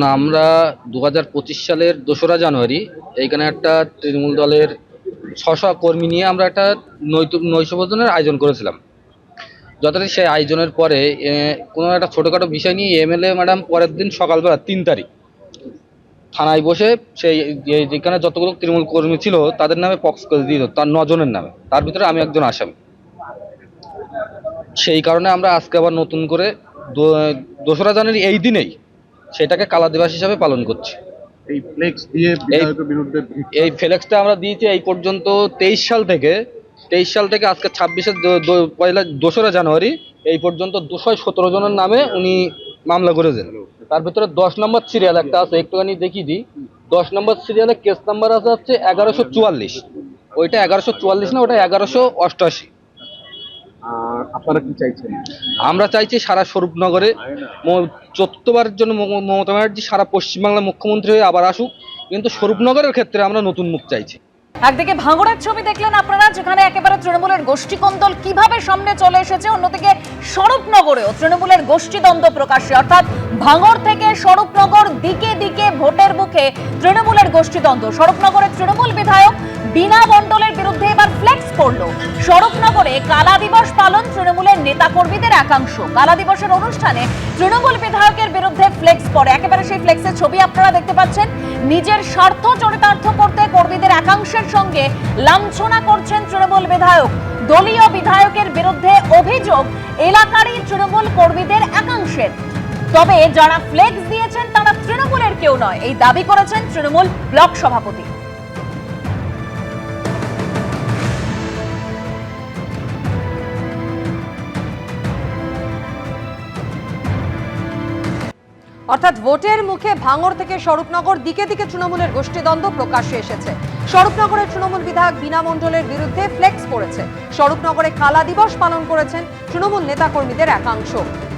না, আমরা 2025 সালের 2রা জানুয়ারি এইখানে একটা তৃণমূল দলের 600 কর্মী নিয়ে আমরা একটা নৈশভোজনের আয়োজন করেছিলাম। যথারীতি সেই আয়োজনের পরে কোনো একটা ছোটোখাটো বিষয় নিয়ে এমএলএ ম্যাডাম পরের দিন সকালবেলা 3 তারিখ থানায় বসে সেই যেখানে যতগুলো তৃণমূল কর্মী ছিল তাদের নামে পক্স করে দিল, তার 9 জনের নামে, তার ভিতরে আমি একজন আসামি। সেই কারণে আমরা আজকে আবার নতুন করে 2রা জানুয়ারি এই দিনেই সেটাকে কালা দিবস হিসাবে পালন করছি। এই ফ্লেক্স দিয়ে বিধায়কের বিরুদ্ধে এই ফ্লেক্সটা আমরা দিয়েছি এই পর্যন্ত 23 সাল থেকে আজকে 26-এর পয়লা 2রা জানুয়ারি এই পর্যন্ত 217 জনের নামে উনি মামলা করেছেন। তার ভিতরে 10 নম্বর সিরিয়াল একটা আছে, একটুখানি দেখিয়ে দিই। 10 নম্বর সিরিয়ালে কেস নাম্বার আছে হচ্ছে 1144। ওইটা 1144 না, ওটা 1188। আর আপনারা কি চাইছেন? আমরা চাইছি সারা স্বরূপনগরে 4র্থবারের জন্য মমতা ব্যানার্জি সারা পশ্চিমবাংলার মুখ্যমন্ত্রী হয়ে আবার আসুক, কিন্তু স্বরূপনগরের ক্ষেত্রে আমরা নতুন মুখ চাইছি। একদিকে ভাঙড়ের ছবি দেখলেন আপনারা, যেখানে একেবারে তৃণমূলের গোষ্ঠীকন্দল কিভাবে সামনে চলে এসেছে, অন্যদিকে স্বরূপনগরেও তৃণমূলের গোষ্ঠীদ্বন্দ্ব প্রকাশ্যে, অর্থাৎ ভাঙড় থেকে স্বরূপনগর দিকে দিকে ভোটের মুখে তৃণমূলের গোষ্ঠীদ্বন্দ্ব। স্বরূপনগরের তৃণমূল বিধায়ক বীণা মণ্ডলের বিরুদ্ধে এবার ফ্লেক্স পড়ল। স্বরূপনগরে কালা দিবস পালন তৃণমূলের নেতাকর্মীদের একাংশ। কালা দিবসের অনুষ্ঠানে তৃণমূল বিধায়কের বিরুদ্ধে ফ্লেক্স পড়ে। একেবারে সেই ফ্লেক্সের ছবি আপনারা দেখতে পাচ্ছেন। নিজের স্বার্থ চরিতার্থ করতে কর্মীদের একাংশের সঙ্গে লাঞ্ছনা করছেন তৃণমূল বিধায়ক। দলীয় বিধায়কের বিরুদ্ধে অভিযোগ এলাকারই তৃণমূল কর্মীদের একাংশের। তবে যারা ফ্লেক্স দিয়েছেন তারা তৃণমূলের কেউ নয়, এই দাবি করেছেন তৃণমূল ব্লক সভাপতি। অর্থাৎ ভোটের মুখে ভাঙড় থেকে স্বরূপনগর দিকে দিকে তৃণমূলের গোষ্ঠীদ্বন্দ্ব প্রকাশ্যে এসেছে। স্বরূপনগরের তৃণমূল বিধায়ক বীণা মণ্ডলের বিরুদ্ধে ফ্লেক্স পড়েছে। স্বরূপনগরে কালা দিবস পালন করেছেন তৃণমূল নেতাকর্মীদের একাংশ।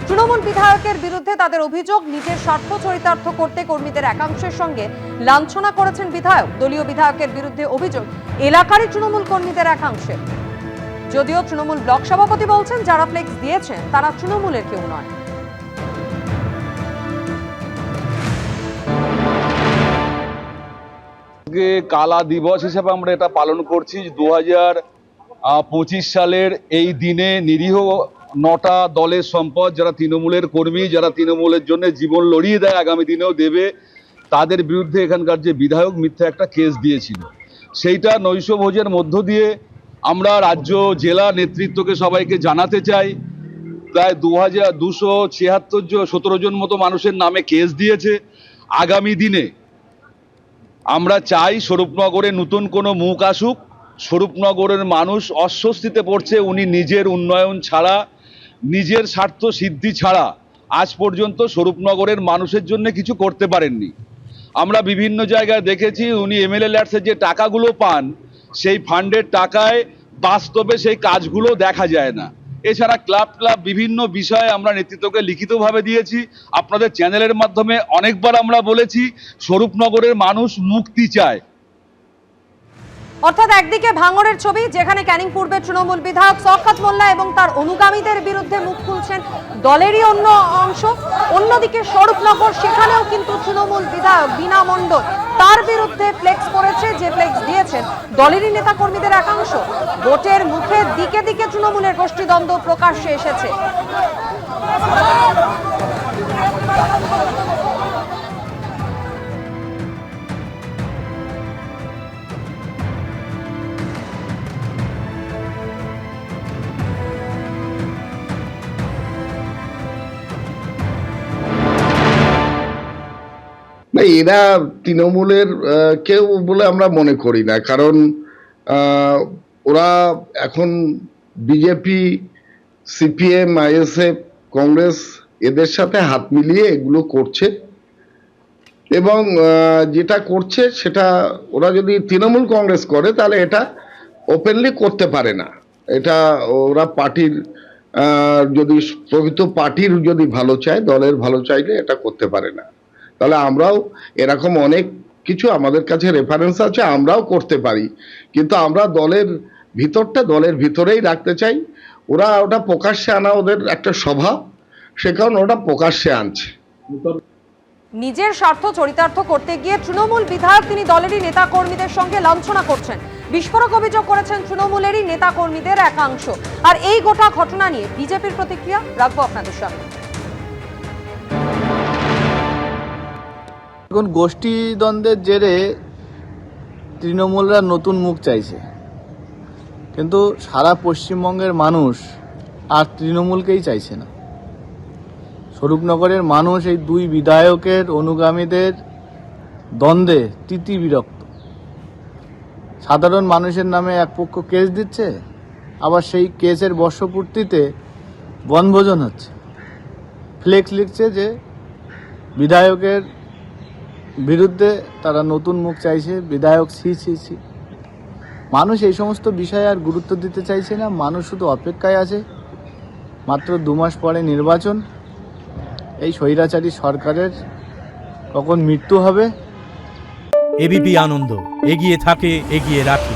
তৃণমূল বিধায়কের বিরুদ্ধে তাদের অভিযোগ, নিজের স্বার্থ চরিতার্থ করতে কর্মীদের একাংশের সঙ্গে লাঞ্ছনা করেছেন বিধায়ক। দলীয় বিধায়কের বিরুদ্ধে অভিযোগ এলাকারই তৃণমূল কর্মীদের একাংশের। যদিও তৃণমূল ব্লক সভাপতি বলছেন যারা ফ্লেক্স দিয়েছেন তারা তৃণমূলের কেউ নয়। কালা দিবস হিসেবে আমরা এটা পালন করছি। 2025 সালের এই দিনে নিরীহ 9টা দলের সম্পদ, যারা তৃণমূলের কর্মী, যারা তৃণমূলের জন্য জীবন লড়িয়ে দেয়, আগামী দিনেও দেবে, তাদের বিরুদ্ধে এখানকার যে বিধায়ক মিথ্যা একটা কেস দিয়েছিল, সেইটা নৈশভোজের মধ্য দিয়ে আমরা রাজ্য জেলা নেতৃত্বকে সবাইকে জানাতে চাই। প্রায় 2,217 জন মতো মানুষের নামে কেস দিয়েছে। আগামী দিনে আমরা চাই স্বরূপনগরে নতুন কোনো মুখ আসুক। স্বরূপনগরের মানুষ অস্বস্তিতে পড়ছে। উনি নিজের উন্নয়ন ছাড়া, নিজের স্বার্থ সিদ্ধি ছাড়া আজ পর্যন্ত স্বরূপনগরের মানুষের জন্য কিছু করতে পারেননি। আমরা বিভিন্ন জায়গায় দেখেছি উনি এমএলএ ল্যাডসের যে টাকাগুলো পান, সেই ফান্ডের টাকায় বাস্তবে সেই কাজগুলো দেখা যায় না। এছাড়া ক্লাব বিভিন্ন বিষয়ে আমরা নেতৃত্বকে লিখিতভাবে দিয়েছি। আপনাদের চ্যানেলের মাধ্যমে অনেকবার আমরা বলেছি স্বরূপনগরের মানুষ মুক্তি চায়। অর্থাৎ একদিকে ভাঙড়ের ছবি, যেখানে ক্যানিং পূর্বের তৃণমূল বিধায়ক শওকত মোল্লা এবং তার অনুগামীদের বিরুদ্ধে মুখ খুলছেন দলেরই অন্য অংশ। অন্যদিকে স্বরূপনগর, সেখানেও কিন্তু তৃণমূল বিধায়ক বীণা মণ্ডল, তার বিরুদ্ধে ফ্লেক্স করেছে, যে ফ্লেক্স দিয়েছেন দলেরই নেতা কর্মীদের একাংশ। ভোটের মুখে দিকে দিকে তৃণমূলের গোষ্ঠীদ্বন্দ্ব প্রকাশ্যে এসেছে। না, এরা তৃণমূলের কেউ বলে আমরা মনে করি না। কারণ ওরা এখন বিজেপি, সিপিএম, আইএসএফ, কংগ্রেস এদের সাথে হাত মিলিয়ে এগুলো করছে, এবং যেটা করছে সেটা ওরা যদি তৃণমূল কংগ্রেস করে তাহলে এটা ওপেনলি করতে পারে না। এটা ওরা পার্টির যদি প্রকৃত পার্টির যদি ভালো চায়, দলের ভালো চাইলে এটা করতে পারে না। তাহলে আমরাও এরকম অনেক কিছু আমাদের কাছে রেফারেন্স আছে, আমরাও করতে পারি, কিন্তু আমরা দলের ভিতরটা দলের ভিতরেই রাখতে চাই। ওরা ওটা প্রকাশ্যে আনা ওদের একটা স্বভাব, সে কারণে ওটা প্রকাশ্যে আনছে। নিজের স্বার্থ চরিতার্থ করতে গিয়ে তৃণমূল বিধায়ক তিনি দলেরই নেতা কর্মীদের সঙ্গে লাঞ্ছনা করছেন। বিস্ফোরক অভিযোগ করেছেন তৃণমূলেরই নেতা কর্মীদের একাংশ। আর এই গোটা ঘটনা নিয়ে বিজেপির প্রতিক্রিয়া রাখবো আপনাদের সামনে। এখন গোষ্ঠী দ্বন্দ্বের জেরে তৃণমূলরা নতুন মুখ চাইছে, কিন্তু সারা পশ্চিমবঙ্গের মানুষ আর তৃণমূলকেই চাইছে না। স্বরূপনগরের মানুষ এই দুই বিধায়কের অনুগামীদের দ্বন্দ্বে তিতি বিরক্ত। সাধারণ মানুষের নামে এক পক্ষ কেস দিচ্ছে, আবার সেই কেসের বর্ষপূর্তিতে বনভোজন হচ্ছে, ফ্লেক্স লিখছে যে বিধায়কের বিরুদ্ধে তারা নতুন মুখ চাইছে, বিধায়ক ছি। মানুষ এই সমস্ত বিষয়ে আর গুরুত্ব দিতে চাইছে না। মানুষ শুধু অপেক্ষায় আছে, মাত্র 2 মাস পরে নির্বাচন, এই স্বৈরাচারী সরকারের কখন মৃত্যু হবে। এবিপি আনন্দ, এগিয়ে থাকে, এগিয়ে রাখে।